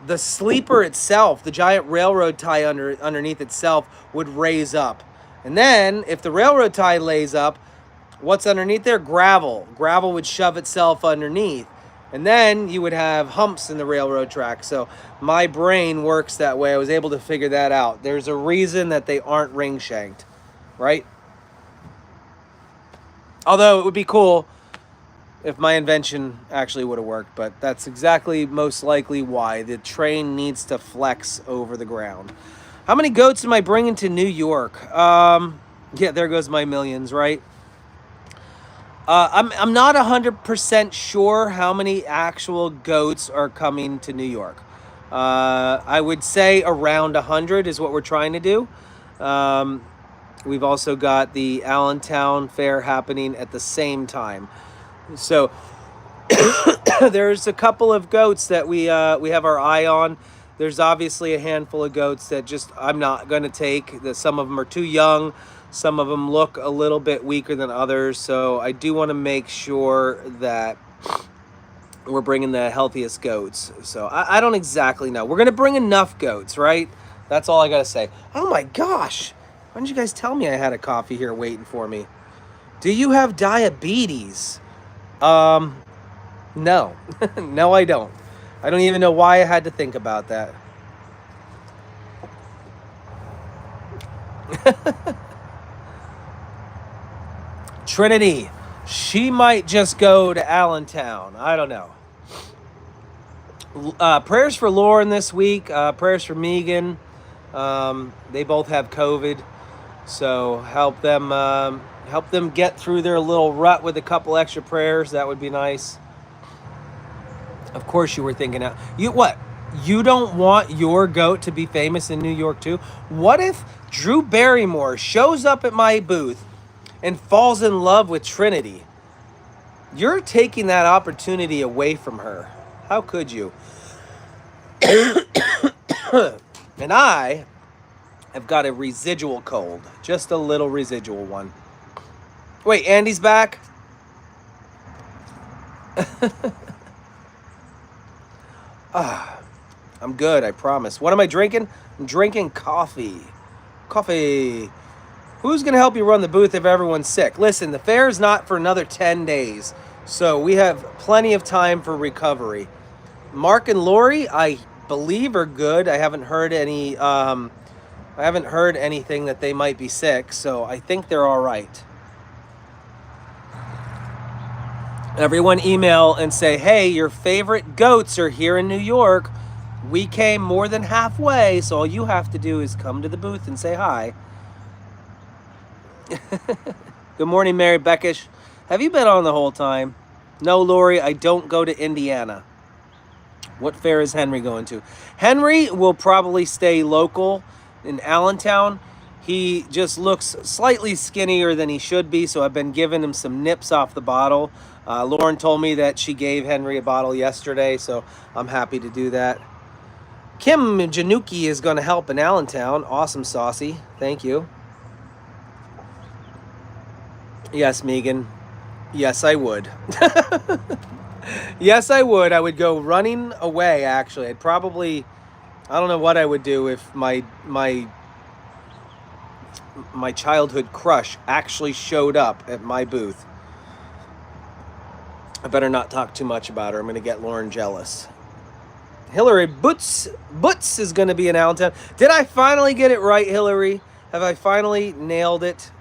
the sleeper itself, the giant railroad tie underneath itself, would raise up. And then if the railroad tie lays up, what's underneath there? Gravel. Gravel would shove itself underneath. And then you would have humps in the railroad track. So my brain works that way. I was able to figure that out. There's a reason that they aren't ring shanked, right? Although it would be cool if my invention actually would have worked, but that's exactly most likely why. The train needs to flex over the ground. How many goats am I bringing to New York? Yeah, there goes my millions, right? I'm not 100% sure how many actual goats are coming to New York. I would say around 100 is what we're trying to do. Um, we've also got the Allentown Fair happening at the same time. So there's a couple of goats that we have our eye on. There's obviously a handful of goats that just I'm not going to take. That some of them are too young, some of them look a little bit weaker than others. So I do want to make sure that we're bringing the healthiest goats. So I don't exactly know. We're going to bring enough goats, right? That's all I got to say. Oh my gosh. Why didn't you guys tell me I had a coffee here waiting for me? Do you have diabetes? No. No, I don't. I don't even know why I had to think about that. Trinity. She might just go to Allentown. I don't know. Prayers for Lauren this week. Prayers for Megan. They both have COVID. So help them get through their little rut with a couple extra prayers. That would be nice. Of course you were thinking out. You what? You don't want your goat to be famous in New York too? What if Drew Barrymore shows up at my booth and falls in love with Trinity? You're taking that opportunity away from her. How could you? And I have got a residual cold. Just a little residual one. Wait, Andy's back? I'm good, I promise. What am I drinking? I'm drinking coffee. Coffee. Who's going to help you run the booth if everyone's sick? Listen, the fair is not for another 10 days. So we have plenty of time for recovery. Mark and Lori, I believe, are good. I haven't heard anything that they might be sick, so I think they're all right. Everyone email and say, hey, your favorite goats are here in New York. We came more than halfway, so all you have to do is come to the booth and say hi. Good morning, Mary Beckish. Have you been on the whole time? No, Lori, I don't go to Indiana. What fair is Henry going to? Henry will probably stay local in Allentown. He just looks slightly skinnier than he should be, so I've been giving him some nips off the bottle. Lauren told me that she gave Henry a bottle yesterday, so I'm happy to do that. Kim Januki is going to help in Allentown. Awesome, Saucy. Thank you. Yes, Megan. Yes, I would. Yes, I would. I would go running away, actually. I'd probably... I don't know what I would do if my childhood crush actually showed up at my booth. I better not talk too much about her. I'm going to get Lauren jealous. Hillary Butts is going to be in Allentown. Did I finally get it right, Hillary? Have I finally nailed it?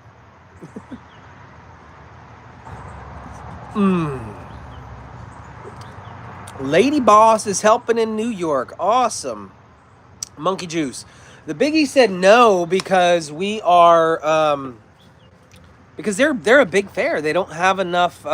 Lady Boss is helping in New York. Awesome. Monkey Juice. The Biggie said no because we are because they're a big fair. They don't have enough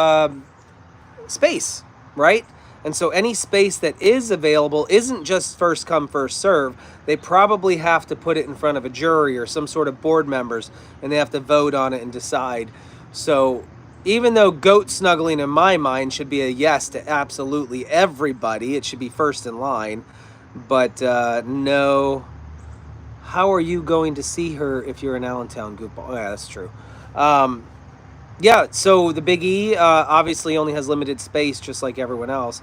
space, right? And so any space that is available isn't just first come, first serve. They probably have to put it in front of a jury or some sort of board members, and they have to vote on it and decide. So even though goat snuggling in my mind should be a yes to absolutely everybody, it should be first in line. But no. How are you going to see her if you're in Allentown, goofball? Oh, yeah, that's true. Yeah, so the Big E obviously only has limited space, just like everyone else.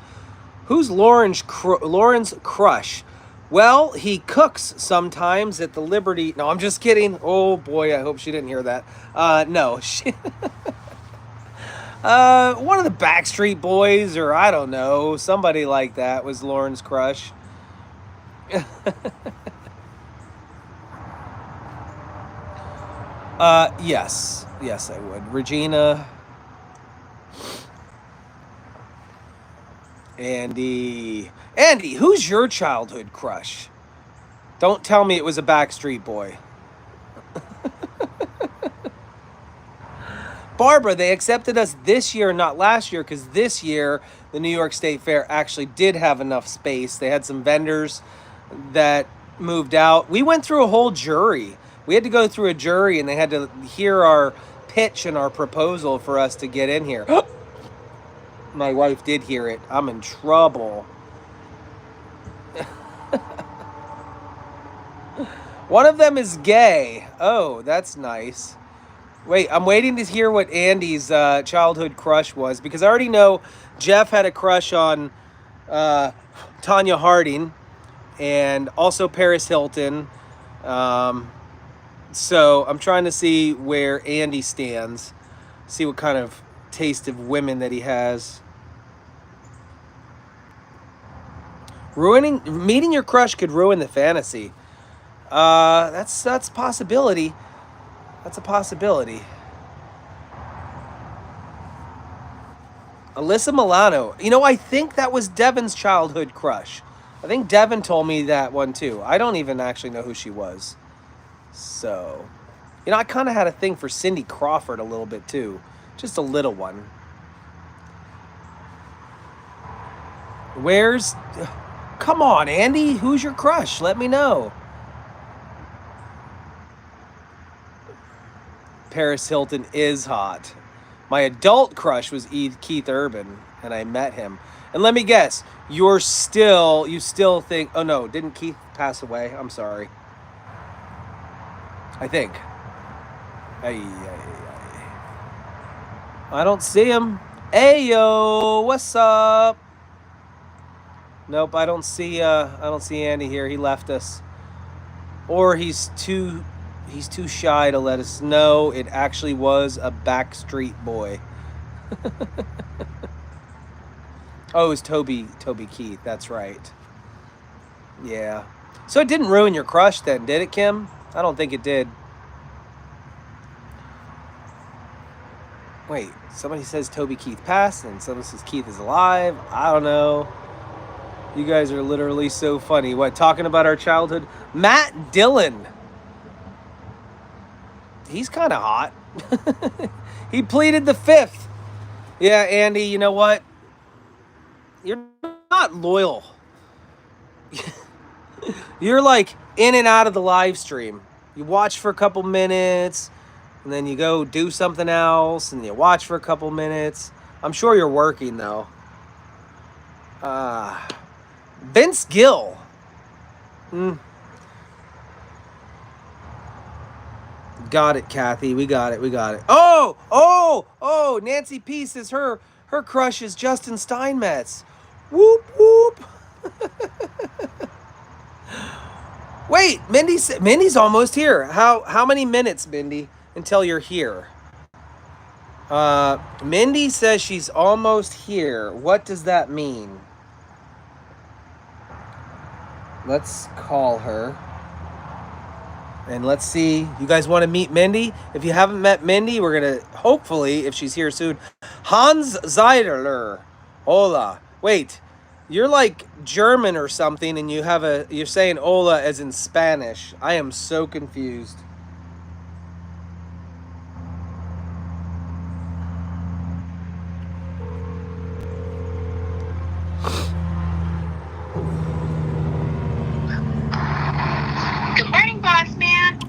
Who's Lauren's crush? Well, he cooks sometimes at the Liberty. No, I'm just kidding. Oh, boy, I hope she didn't hear that. No, she... one of the Backstreet Boys, or I don't know, somebody like that was Lauren's crush. Yes, I would. Regina, Andy, who's your childhood crush? Don't tell me it was a Backstreet Boy. Barbara, they accepted us this year, not last year, because this year the New York State Fair actually did have enough space. They had some vendors that moved out. We went through a whole jury. We had to go through a jury, and they had to hear our pitch and our proposal for us to get in here. My wife did hear it. I'm in trouble. One of them is gay. Oh, that's nice. Wait, I'm waiting to hear what Andy's childhood crush was, because I already know Jeff had a crush on Tanya Harding and also Paris Hilton. So I'm trying to see where Andy stands, see what kind of taste of women that he has. Meeting your crush could ruin the fantasy. That's a possibility. That's a possibility. Alyssa Milano. You know, I think that was Devin's childhood crush. I think Devin told me that one too. I don't even actually know who she was. So, you know, I kind of had a thing for Cindy Crawford a little bit too. Just a little one. Come on, Andy. Who's your crush? Let me know. Paris Hilton is hot. My adult crush was Keith Urban, and I met him. And let me guess, you still think, oh no, didn't Keith pass away? I'm sorry. I think. I don't see him. Ayo, what's up? Nope, I don't see Andy here. He left us. Or he's too shy to let us know it actually was a Backstreet Boy. Oh, it was Toby Keith. That's right. Yeah. So it didn't ruin your crush then, did it, Kim? I don't think it did. Wait, somebody says Toby Keith passed, and someone says Keith is alive. I don't know. You guys are literally so funny. What, talking about our childhood? Matt Dillon. He's kind of hot. He pleaded the fifth. Yeah, Andy, you know what? You're not loyal. You're like in and out of the live stream. You watch for a couple minutes, and then you go do something else, and you watch for a couple minutes. I'm sure you're working, though. Vince Gill. Got it, Kathy. We got it. Oh! Nancy P says her crush is Justin Steinmetz. Whoop, whoop. Wait, Mindy's almost here. How many minutes, Mindy, until you're here? Mindy says she's almost here. What does that mean? Let's call her. And let's see. You guys want to meet Mindy? If you haven't met Mindy, we're going to, hopefully, if she's here soon. Hans Zeidler. Hola. Wait. You're like German or something, and you're saying hola as in Spanish. I am so confused.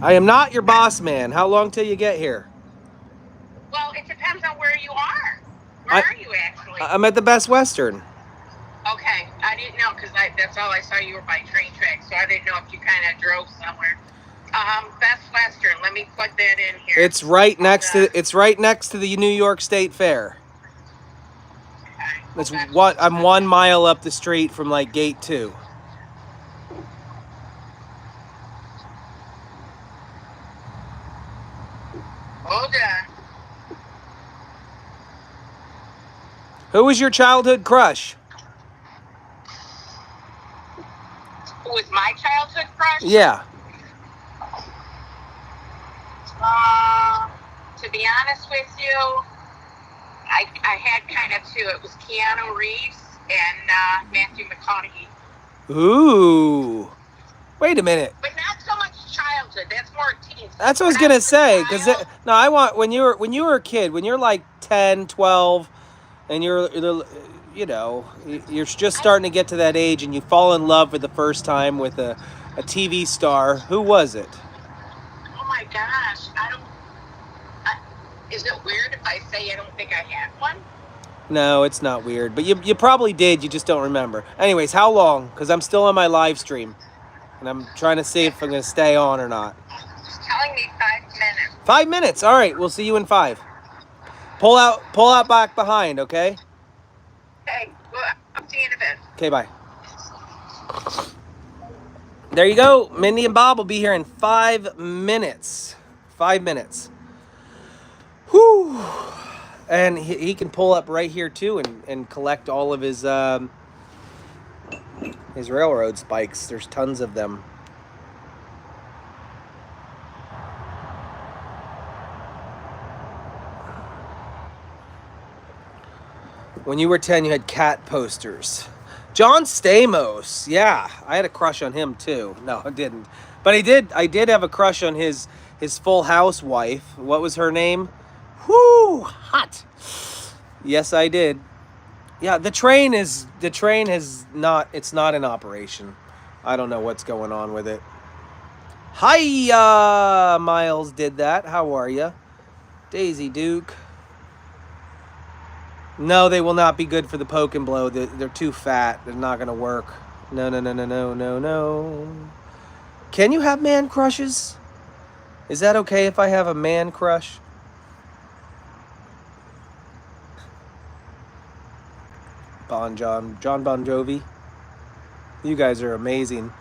I am not your boss man. How long till you get here? Well, it depends on where you are. Where are you actually? I'm at the Best Western. Okay, I didn't know because that's all I saw. You were by train track, so I didn't know if you kind of drove somewhere. Best Western. Let me put that in here. It's right next to the New York State Fair. Okay. I'm 1 mile up the street from like gate 2. Hold on. Who was your childhood crush? Who was my childhood crush? Yeah. To be honest with you, I had kind of two. It was Keanu Reeves and Matthew McConaughey. Ooh. Wait a minute. But That's what I was gonna say. Cause no, I want when you were a kid, when you're like 10, 12, and you know, you're just starting to get to that age, and you fall in love for the first time with a TV star. Who was it? Oh my gosh, is it weird if I say I don't think I had one? No, it's not weird, but you probably did. You just don't remember. Anyways, how long? Because I'm still on my live stream, and I'm trying to see if I'm gonna stay on or not. It's telling me 5 minutes. 5 minutes. All right, we'll see you in 5. Pull out back behind. Okay. Okay, well, I'll see you in a bit. Okay, bye. There you go. Mindy and Bob will be here in 5 minutes. 5 minutes. Whew. And he can pull up right here too and collect all of his railroad spikes. There's tons of them. When you were 10, you had cat posters. John Stamos. Yeah, I had a crush on him too. No, I didn't. But I did have a crush on his Full House wife. What was her name? Whoo, hot. Yes, I did. Yeah, the train has not, it's not in operation. I don't know what's going on with it. Hi, Miles did that. How are you? Daisy Duke. No, they will not be good for the poke and blow. They're too fat. They're not going to work. No, no, no, no, no, no, no. Can you have man crushes? Is that okay if I have a man crush? John Bon Jovi. You guys are amazing.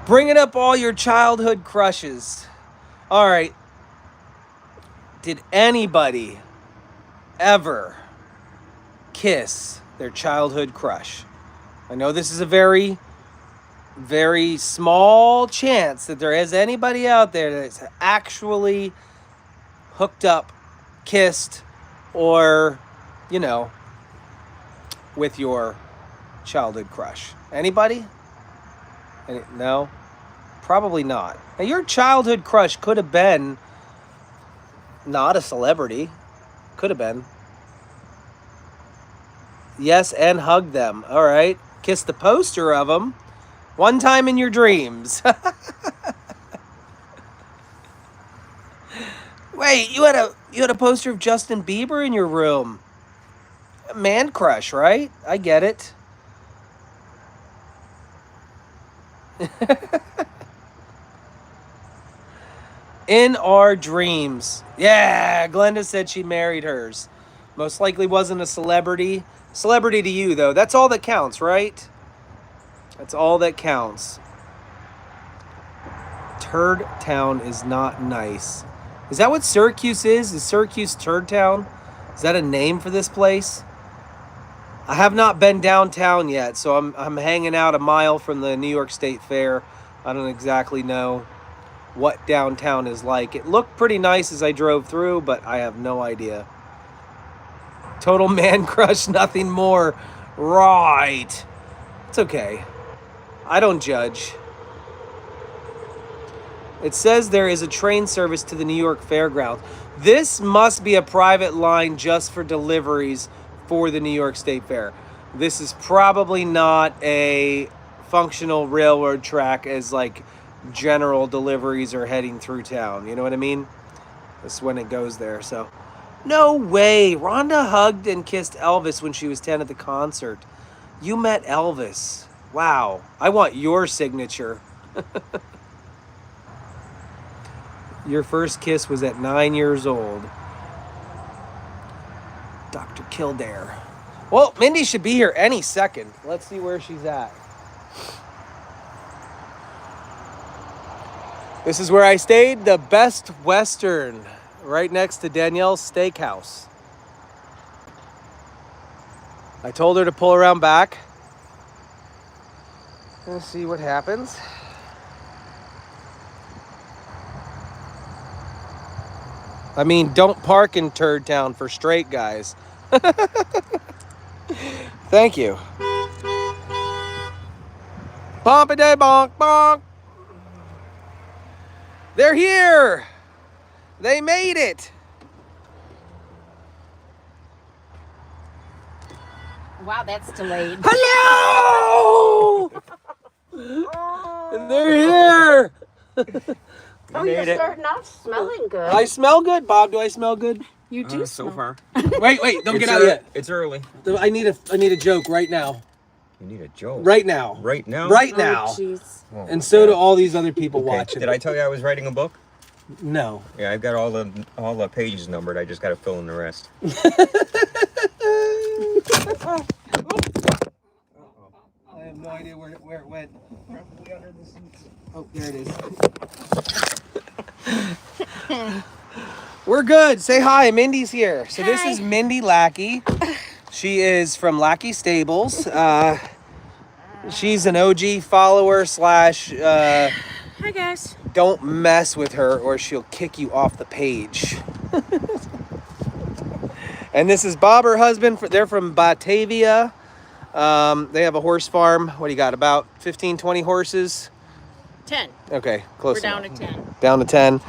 Bringing up all your childhood crushes. All right. Did anybody ever kiss their childhood crush? I know this is a very, very small chance that there is anybody out there that's actually hooked up, kissed, or, you know, with your childhood crush. Anybody? No? Probably not. Now, your childhood crush could have been not a celebrity. Could have been. Yes, and hug them. All right. Kiss the poster of them. One time in your dreams. Wait, you had a poster of Justin Bieber in your room. A man crush, right? I get it. In our dreams. Yeah, Glenda said she married hers. Most likely wasn't a celebrity. Celebrity to you, though. That's all that counts, right? That's all that counts. Turd Town is not nice. Is that what Syracuse is? Is Syracuse Turd Town? Is that a name for this place? I have not been downtown yet, so I'm hanging out a mile from the New York State Fair. I don't exactly know what downtown is like. It looked pretty nice as I drove through, but I have no idea. Total man crush, nothing more. Right. It's okay. I don't judge. It says there is a train service to the New York Fairgrounds. This must be a private line just for deliveries for the New York State Fair. This is probably not a functional railroad track as like general deliveries are heading through town. You know what I mean? That's when it goes there. So, no way. Rhonda hugged and kissed Elvis when she was 10 at the concert. You met Elvis. Wow. I want your signature. Your first kiss was at 9 years old. Dr. Kildare. Well, Mindy should be here any second. Let's see where she's at. This is where I stayed, the Best Western, right next to Danielle's Steakhouse. I told her to pull around back. Let's see what happens. I mean, don't park in Turd Town for straight guys. Thank you. Pompa-day bonk bonk. They're here. They made it. Wow, that's delayed. Hello. They're here. Oh, you're starting off smelling good. I smell good, Bob. Do I smell good? You do so far. Wait, don't get out yet. It's early. I need a joke right now. You need a joke. Right now. Right now? Right now. Jeez. Oh, And so do all these other people watching. Did I tell you I was writing a book? No. Yeah, I've got all the pages numbered. I just got to fill in the rest. I have no idea where it went. Probably under the seats. Oh, there it is. We're good. Say hi. Mindy's here. So this is Mindy Lackey. She is from Lackey Stables. She's an OG follower slash. Hi guys. Don't mess with her or she'll kick you off the page. And this is Bob, her husband. They're from Batavia. They have a horse farm. What do you got? About 15, 20 horses? 10. Okay, close. We're down enough. to 10. Down to 10.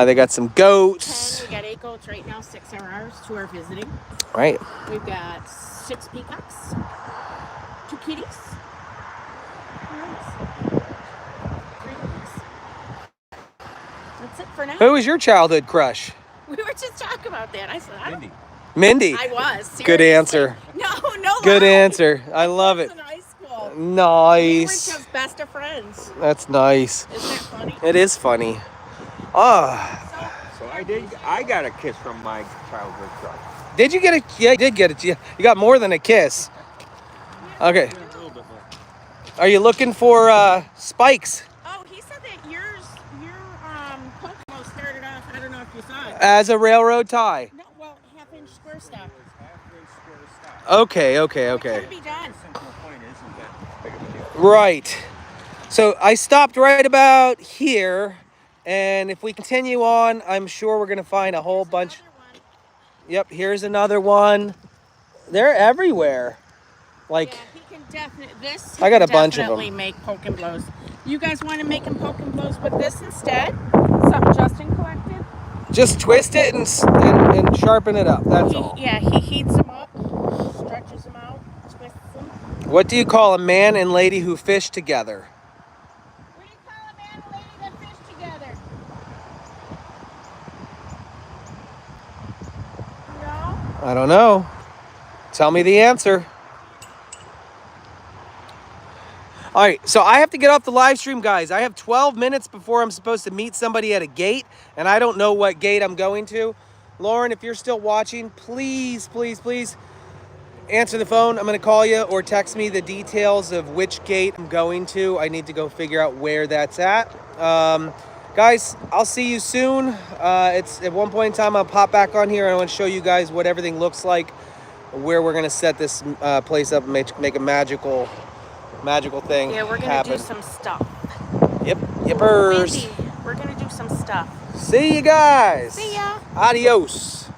They got some goats. 10. We got 8 goats right now. 6 are ours. 2 are visiting. Right. We've got 6 peacocks. 2 kitties. 3 dogs. That's it for now. Who was your childhood crush? We were just talking about that. I said, Mindy. I was. Seriously. Good answer. No. Good lie. answer. I love I it. was in high school. We were Nice. just best of friends. That's nice. Isn't that funny? It is funny. Ah. So I got a kiss from my childhood crush. Did you get a? Yeah, you did get it. You got more than a kiss. Okay. A little bit more. Are you looking for spikes? Oh, he said that your Pokemon started off. I don't know if you saw it. As a railroad tie. No, well, half-inch square stuff. Okay. It can be done. Right. So I stopped right about here, and if we continue on, I'm sure we're gonna find a whole bunch. Another one. Yep, here's another one. They're everywhere. Like, Yeah, he can definitely. This. I got a he bunch of definitely them. make poke and blows. You guys want to make him poke and blows with this instead? Something Justin collected. just twist it and sharpen it up. That's all. Yeah, he heats them up, stretches them out, twists them. What do you call a man and lady who fish together? What do you call a man and lady that fish together? No? I don't know. Tell me the answer. All right, so I have to get off the live stream, guys. I have 12 minutes before I'm supposed to meet somebody at a gate, and I don't know what gate I'm going to. Lauren, if you're still watching, please, please, please answer the phone. I'm going to call you or text me the details of which gate I'm going to. I need to go figure out where that's at. Guys, I'll see you soon. It's at one point in time, I'll pop back on here, and I want to show you guys what everything looks like, where we're going to set this place up and make a magical thing Yeah, we're gonna happen. do some stuff. Yep, yippers. Mindy, we're gonna do some stuff. See you guys. See ya. Adios.